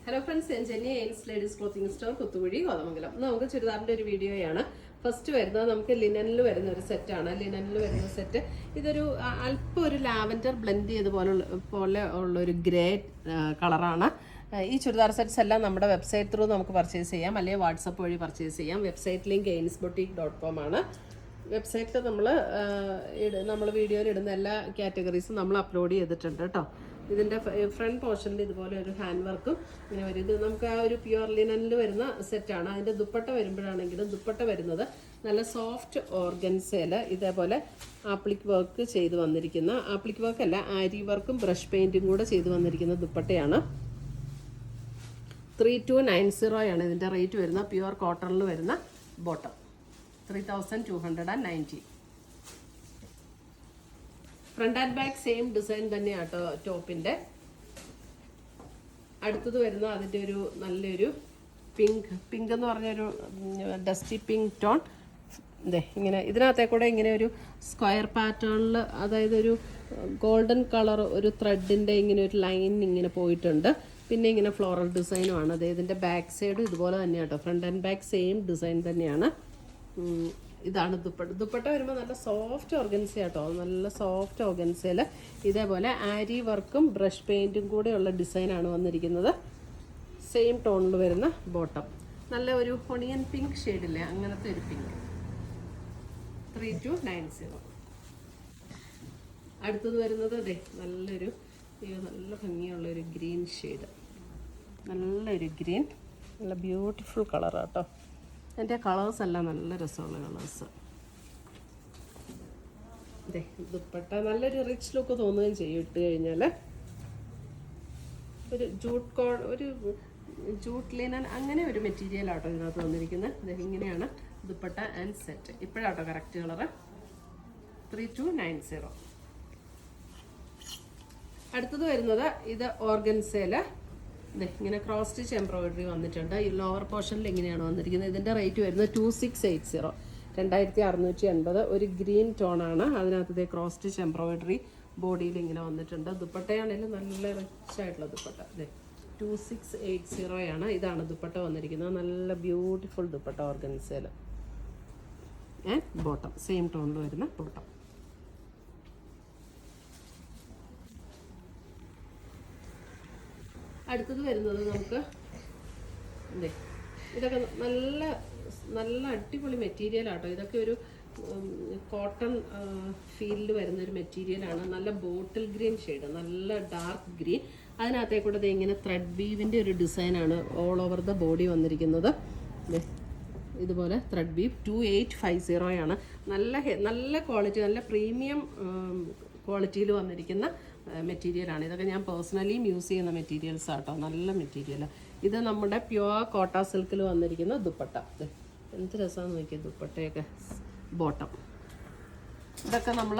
Hello friends, ഞാൻ Jenny എയിൻസ് ladies clothing store Kuthukuzhi Kothamangalam. നമുക്ക് ചുരിദാറിൻ്റെ ഒരു വീഡിയോയാണ്. ഫസ്റ്റ് വരുന്നത് നമുക്ക് ലിനനിൽ വരുന്ന ഒരു സെറ്റാണ്. ലിനനിൽ വരുന്ന സെറ്റ് ഇതൊരു അല്പം ഒരു ലാവൻഡർ ബ്ലെൻഡ് ചെയ്ത് പോലെ ഉള്ളൊരു ഗ്രേ കളറാണ്. ഈ ചുരിദാർ സെറ്റ്സ് എല്ലാം നമ്മുടെ വെബ്സൈറ്റ് ത്രൂ നമുക്ക് പർച്ചേസ് ചെയ്യാം, അല്ലെങ്കിൽ വാട്സപ്പ് വഴി പർച്ചേസ് ചെയ്യാം. വെബ്സൈറ്റ് ലിങ്ക് ainsboutique.com ആണ്. വെബ്സൈറ്റിൽ നമ്മൾ വീഡിയോയിൽ ഇടുന്ന എല്ലാ കാറ്റഗറീസും നമ്മൾ അപ്ലോഡ് ചെയ്തിട്ടുണ്ട് കേട്ടോ. ഇതിൻ്റെ ഫ്രണ്ട് പോർഷനിൽ ഇതുപോലെ ഒരു ഹാൻഡ് വർക്കും ഇങ്ങനെ വരും. ഇത് നമുക്ക് ആ ഒരു പ്യുവർ ലിനനിൽ വരുന്ന സെറ്റാണ്. അതിൻ്റെ ദുപ്പട്ട വരുമ്പോഴാണെങ്കിലും ദുപ്പട്ട വരുന്നത് നല്ല സോഫ്റ്റ് ഓർഗൻസയിൽ ഇതേപോലെ ആപ്ലിക് വർക്ക് ചെയ്ത് വന്നിരിക്കുന്ന, ആപ്ലിക് വർക്ക് അല്ല, ആരി വർക്കും ബ്രഷ് പെയിൻറ്റും കൂടെ ചെയ്ത് വന്നിരിക്കുന്ന ദുപ്പട്ടയാണ്. 3290 ആണ് ഇതിൻ്റെ റേറ്റ് വരുന്നത്. പ്യുവർ കോട്ടണിൽ വരുന്ന bottom 3290. Front and back same design തന്നെയാട്ടോ ടോപ്പിൻ്റെ. അടുത്തത് വരുന്ന അതിൻ്റെ ഒരു നല്ലൊരു പിങ്ക് എന്ന് പറഞ്ഞൊരു ഡസ്റ്റി പിങ്ക് ടോൺ. ഇങ്ങനെ ഇതിനകത്തേക്കൂടെ ഇങ്ങനെ ഒരു സ്ക്വയർ പാറ്റേണിൽ, അതായത് ഒരു ഗോൾഡൻ കളർ ഒരു ത്രെഡിൻ്റെ ഇങ്ങനെ ഒരു ലൈൻ ഇങ്ങനെ പോയിട്ടുണ്ട്. പിന്നെ ഇങ്ങനെ ഫ്ലോറൽ ഡിസൈനുമാണ്. അതായത് ഇതിൻ്റെ ബാക്ക് സൈഡും ഇതുപോലെ തന്നെയാണ് കേട്ടോ. Front and back same design തന്നെയാണ്. ഇതാണ് ദുപ്പട്ട. ദുപ്പട്ട വരുമ്പോൾ നല്ല സോഫ്റ്റ് ഓർഗൻസ കേട്ടോ. നല്ല സോഫ്റ്റ് ഓർഗൻസയിൽ ഇതേപോലെ ആരി വർക്കും ബ്രഷ് പെയിൻറ്റും കൂടെയുള്ള ഡിസൈനാണ് വന്നിരിക്കുന്നത്. സെയിം ടോണിൽ വരുന്ന ബോട്ടം. നല്ല ഒരു ഒണിയൻ പിങ്ക് ഷെയ്ഡില്ലേ, അങ്ങനത്തെ ഒരു പിങ്ക്. 3290. അടുത്തത് വരുന്നത് നല്ലൊരു നല്ല ഭംഗിയുള്ളൊരു ഗ്രീൻ ഷെയ്ഡ്. നല്ലൊരു ഗ്രീൻ, നല്ല ബ്യൂട്ടിഫുൾ കളറാട്ടോ. എൻ്റെ കളേഴ്സ് എല്ലാം നല്ല രസമുള്ള കളേഴ്സ്. ദുപ്പട്ട നല്ലൊരു റിച്ച് ലുക്ക് തോന്നുകയും ചെയ്യും ഇട്ട് കഴിഞ്ഞാൽ. ഒരു ജൂട്ട് ലിനൻ അങ്ങനെ ഒരു മെറ്റീരിയലാട്ടോ ഇതിനകത്ത് വന്നിരിക്കുന്നത്. ഇങ്ങനെയാണ് ദുപ്പട്ട ആൻഡ് സെറ്റ്. ഇപ്പോഴാട്ടോ കറക്റ്റ് കളറ്. 3290. അടുത്തത് വരുന്നത് ഇത് ഓർഗൻസയിൽ ഇങ്ങനെ ക്രോസ് സ്റ്റിച്ച് എംബ്രോയിഡറി വന്നിട്ടുണ്ട്. ഈ ലോവർ പോർഷനിൽ ഇങ്ങനെയാണ് വന്നിരിക്കുന്നത്. ഇതിൻ്റെ റേറ്റ് വരുന്നത് 2680, 2680. ഒരു ഗ്രീൻ ടോണാണ്. അതിനകത്ത് ക്രോസ് സ്റ്റിച്ച് എംബ്രോയിഡറി ബോഡിയിൽ ഇങ്ങനെ വന്നിട്ടുണ്ട്. ദുപ്പട്ടയാണെങ്കിലും നല്ല റിച്ച് ആയിട്ടുള്ള ദുപ്പട്ട. 2680 ആണ്. ഇതാണ് ദുപ്പട്ട വന്നിരിക്കുന്നത്. നല്ല ബ്യൂട്ടിഫുൾ ദുപ്പട്ട ഓർഗൻസയിൽ. ബോട്ടം സെയിം ടോണിൽ വരുന്ന ബോട്ടം. അടുത്തത് വരുന്നത് നമുക്ക് ഇതൊക്കെ നല്ല നല്ല അടിപൊളി മെറ്റീരിയലാട്ടോ. ഇതൊക്കെ ഒരു കോട്ടൺ ഫീൽഡ് വരുന്ന ഒരു മെറ്റീരിയലാണ്. നല്ല ബോട്ടിൽ ഗ്രീൻ ഷെയ്ഡ്, നല്ല ഡാർക്ക് ഗ്രീൻ. അതിനകത്തേക്കൂടെ ഇങ്ങനെ ത്രെഡ് വീവിൻ്റെ ഒരു ഡിസൈനാണ് ഓൾ ഓവർ ദ ബോഡി വന്നിരിക്കുന്നത്. ഇതുപോലെ ത്രെഡ് വീവ്. 2850 ആണ്. നല്ല ക്വാളിറ്റി, നല്ല പ്രീമിയം ക്വാളിറ്റിയിൽ വന്നിരിക്കുന്ന മെറ്റീരിയലാണ്. ഇതൊക്കെ ഞാൻ പേഴ്സണലി യൂസ് ചെയ്യുന്ന മെറ്റീരിയൽസ് ആട്ടോ. നല്ല മെറ്റീരിയൽ. ഇത് നമ്മുടെ പ്യുവർ കോട്ട സിൽക്കിൽ വന്നിരിക്കുന്ന ദുപ്പട്ട. എന്ത് രസമാണെന്ന് നോക്കിയത് ദുപ്പട്ടയൊക്കെ. ബോട്ടം. ഇതൊക്കെ നമ്മൾ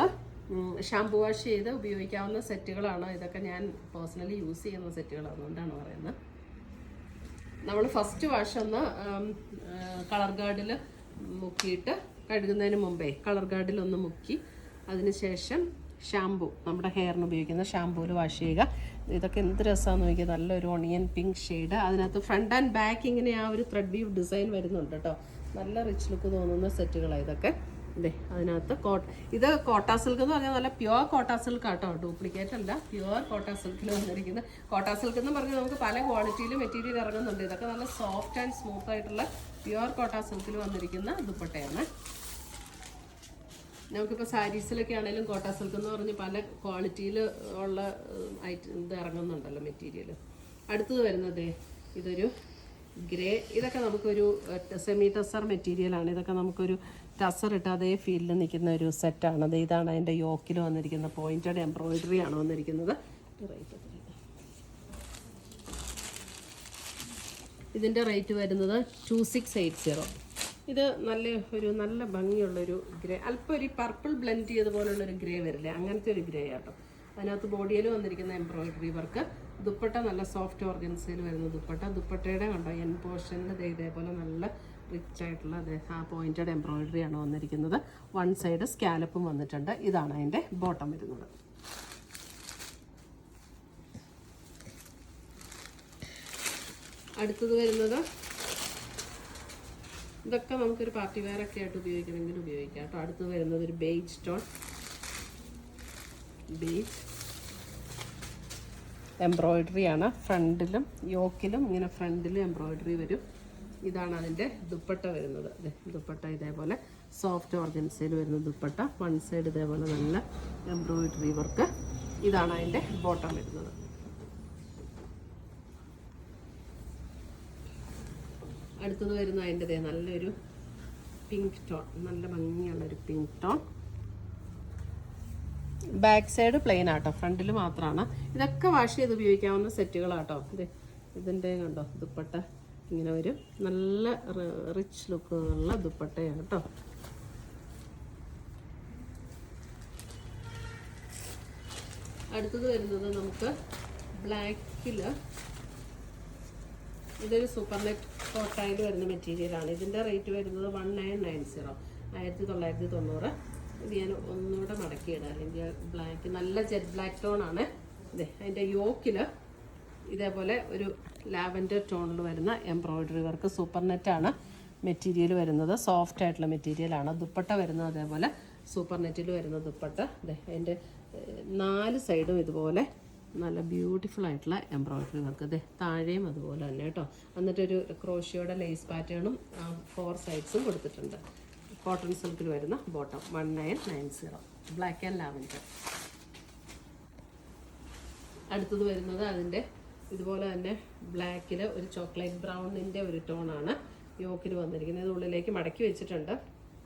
ഷാംപൂ വാഷ് ചെയ്ത് ഉപയോഗിക്കാവുന്ന സെറ്റുകളാണ്. ഇതൊക്കെ ഞാൻ പേഴ്സണലി യൂസ് ചെയ്യുന്ന സെറ്റുകളാണ്, അതുകൊണ്ടാണ് പറയുന്നത്. നമ്മൾ ഫസ്റ്റ് വാഷ് ഒന്ന് കളർ ഗാർഡിൽ മുക്കിയിട്ട്, കഴുകുന്നതിന് മുമ്പേ കളർ ഗാർഡിൽ ഒന്ന് മുക്കി, അതിനുശേഷം ഷാംപൂ, നമ്മുടെ ഹെയറിന് ഉപയോഗിക്കുന്ന ഷാംപൂവിൽ വാഷ് ചെയ്യുക. ഇതൊക്കെ എന്ത് രസമാണെന്ന് നോക്കിയാൽ. നല്ലൊരു ഒണിയൻ പിങ്ക് ഷെയ്ഡ്. അതിനകത്ത് ഫ്രണ്ട് ആൻഡ് ബാക്ക് ഇങ്ങനെ ആ ഒരു ത്രെഡ് വീവ് ഡിസൈൻ വരുന്നുണ്ട് കേട്ടോ. നല്ല റിച്ച് ലുക്ക് തോന്നുന്ന സെറ്റുകളാണ് ഇതൊക്കെ. അതിനകത്ത് ഇത് കോട്ട സിൽക്ക് എന്ന് പറഞ്ഞാൽ നല്ല പ്യുവർ കോട്ട സിൽക്ക് ആട്ടോ. ഡ്യൂപ്ലിക്കേറ്റ് അല്ല, പ്യുവർ കോട്ട സിൽക്കിൽ വന്നിരിക്കുന്നത്. കോട്ട സിൽക്ക് എന്ന് പറഞ്ഞാൽ നമുക്ക് പല ക്വാളിറ്റിയിൽ മെറ്റീരിയൽ ഇറങ്ങുന്നുണ്ട്. ഇതൊക്കെ നല്ല സോഫ്റ്റ് ആൻഡ് സ്മൂത്ത് ആയിട്ടുള്ള പ്യുവർ കോട്ട സിൽക്കിൽ വന്നിരിക്കുന്ന ദുപ്പട്ടയാണ്. നമുക്കിപ്പോൾ സാരീസിലൊക്കെ ആണെങ്കിലും കോട്ട സിൽക്ക് എന്ന് പറഞ്ഞ് പല ക്വാളിറ്റിയിൽ ഉള്ള ഇത് ഇറങ്ങുന്നുണ്ടല്ലോ മെറ്റീരിയൽ. അടുത്തത് വരുന്നത് ഇതൊരു ഗ്രേ. ഇതൊക്കെ നമുക്കൊരു സെമി ടസർ മെറ്റീരിയലാണ്. ഇതൊക്കെ നമുക്കൊരു ടസർ ഇട്ട് അതേ ഫീൽഡിൽ നിൽക്കുന്ന ഒരു സെറ്റാണ്. ഇതാണ് അതിൻ്റെ യോക്കിൽ വന്നിരിക്കുന്ന പോയിൻറ്റഡ് എംബ്രോയിഡറി ആണ് വന്നിരിക്കുന്നത്. ഇതിൻ്റെ റേറ്റ് വരുന്നത് 2680. ഇത് നല്ല ഭംഗിയുള്ളൊരു ഗ്രേ, അല്പം ഒരു പർപ്പിൾ ബ്ലെൻഡ് ചെയ്തതുപോലുള്ളൊരു ഗ്രേ വരില്ലേ, അങ്ങനത്തെ ഒരു ഗ്രേ ആട്ടോ. അതിനകത്ത് ബോഡിയിൽ വന്നിരിക്കുന്ന എംബ്രോയിഡറി വർക്ക്. ദുപ്പട്ട നല്ല സോഫ്റ്റ് ഓർഗൻസയിൽ വരുന്ന ദുപ്പട്ട. ദുപ്പട്ടയുടെ കണ്ടോ എൻ പോർഷനിൽ ഇതേപോലെ നല്ല റിച്ച് ആയിട്ടുള്ള ആ പോയിൻറ്റഡ് എംബ്രോയിഡറി ആണ് വന്നിരിക്കുന്നത്. വൺ സൈഡ് സ്കാലപ്പും വന്നിട്ടുണ്ട്. ഇതാണ് അതിൻ്റെ ബോട്ടം വരുന്നത്. അടുത്തത് വരുന്നത് ഇതൊക്കെ നമുക്കൊരു പാർട്ടി വെയർ ഒക്കെ ആയിട്ട് ഉപയോഗിക്കണമെങ്കിൽ ഉപയോഗിക്കാം കേട്ടോ. അടുത്തത് വരുന്നത് ഒരു ബേജ് ടോൺ, ബേജ് എംബ്രോയിഡറി ആണ്. ഫ്രണ്ടിലും യോക്കിലും ഇങ്ങനെ ഫ്രണ്ടിലും എംബ്രോയിഡറി വരും. ഇതാണ് അതിൻ്റെ ദുപ്പട്ട വരുന്നത്. ദുപ്പട്ട ഇതേപോലെ സോഫ്റ്റ് ഓർഗൻസയിൽ വരുന്ന ദുപ്പട്ട, വൺ സൈഡ് ഇതേപോലെ നല്ല എംബ്രോയിഡറി വർക്ക്. ഇതാണ് അതിൻ്റെ ബോട്ടം വരുന്നത്. അടുത്തത് വരുന്ന അതിൻ്റെ നല്ലൊരു പിങ്ക് ടോൺ, നല്ല ഭംഗിയുള്ളൊരു pink tone. Back side plain ആട്ടോ, ഫ്രണ്ടിൽ മാത്രമാണ്. ഇതൊക്കെ വാഷ് ചെയ്ത് ഉപയോഗിക്കാവുന്ന സെറ്റുകളാട്ടോ. ഇതിൻ്റെ കണ്ടോ ദുപ്പട്ട ഇങ്ങനെ ഒരു നല്ല റിച്ച് ലുക്കുള്ള ദുപ്പട്ടയാണ് കേട്ടോ. അടുത്തത് വരുന്നത് നമുക്ക് ബ്ലാക്കിൽ ഇതൊരു സൂപ്പർ നെറ്റ് കോട്ടയിൽ വരുന്ന മെറ്റീരിയലാണ്. ഇതിൻ്റെ റേറ്റ് വരുന്നത് 1990, 1990. ഇത് ഞാൻ ഒന്നുകൂടെ മടക്കിയിടാം, അല്ലെങ്കിൽ ബ്ലാക്ക് നല്ല ജെറ്റ് ബ്ലാക്ക് ടോൺ ആണ്. അതിൻ്റെ യോക്കിൽ ഇതേപോലെ ഒരു ലാവൻഡർ ടോണിൽ വരുന്ന എംബ്രോയിഡറി വർക്ക്. സൂപ്പർ നെറ്റാണ് മെറ്റീരിയൽ വരുന്നത്, സോഫ്റ്റ് ആയിട്ടുള്ള മെറ്റീരിയലാണ്. ദുപ്പട്ട വരുന്നത് അതേപോലെ സൂപ്പർ നെറ്റിൽ വരുന്ന ദുപ്പട്ട. അതിൻ്റെ 4 സൈഡും ഇതുപോലെ നല്ല ബ്യൂട്ടിഫുൾ ആയിട്ടുള്ള എംബ്രോയിഡറി വർക്ക്. താഴെയും അതുപോലെ തന്നെ കേട്ടോ. എന്നിട്ടൊരു ക്രോഷിയോടെ ലേസ് പാറ്റേണും 4 സൈഡ്സും കൊടുത്തിട്ടുണ്ട്. കോട്ടൺ സിൽക്കിൽ വരുന്ന ബോട്ടം 1990, ബ്ലാക്ക് ആൻഡ് ലാവൻഡർ. അടുത്തത് വരുന്നത് അതിൻ്റെ ഇതുപോലെ തന്നെ ബ്ലാക്കിൽ ഒരു ചോക്ലേറ്റ് ബ്രൗണിൻ്റെ ഒരു ടോണാണ് യോക്കിൽ വന്നിരിക്കുന്നത്. ഇത് ഉള്ളിലേക്ക് മടക്കി വെച്ചിട്ടുണ്ട്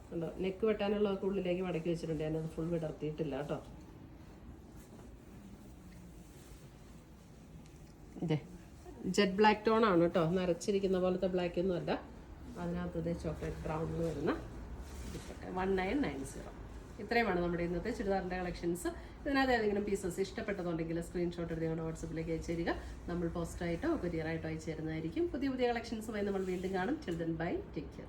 കണ്ടോ. നെക്ക് വെട്ടാനുള്ളതൊക്കെ ഉള്ളിലേക്ക് മടക്കി വെച്ചിട്ടുണ്ട്. ഞാനത് ഫുൾ വിടർത്തിയിട്ടില്ല കേട്ടോ. ജെറ്റ് ബ്ലാക്ക് ടോൺ ആണ് കേട്ടോ, നരച്ചിരിക്കുന്ന പോലത്തെ ബ്ലാക്ക് ഒന്നും അല്ല. അതിനകത്ത് ചോക്ലേറ്റ് ബ്രൗണിൽ വരുന്ന 1990. ഇത്രയുമാണ് നമ്മുടെ ഇന്നത്തെ ചുരിദാറിൻ്റെ കളക്ഷൻസ്. ഇതിനകത്ത് ഏതെങ്കിലും പീസസ് ഇഷ്ടപ്പെട്ടതുണ്ടെങ്കിൽ സ്ക്രീൻഷോട്ട് എടുത്ത് ഞങ്ങളുടെ വാട്സപ്പിലേക്ക് അയച്ചു തരിക. നമ്മൾ പോസ്റ്റായിട്ടോ കൊറിയറായിട്ടോ അയച്ചു തരുന്നതായിരിക്കും. പുതിയ കളക്ഷൻസുമായി നമ്മൾ വീണ്ടും കാണും. Children bye, take care.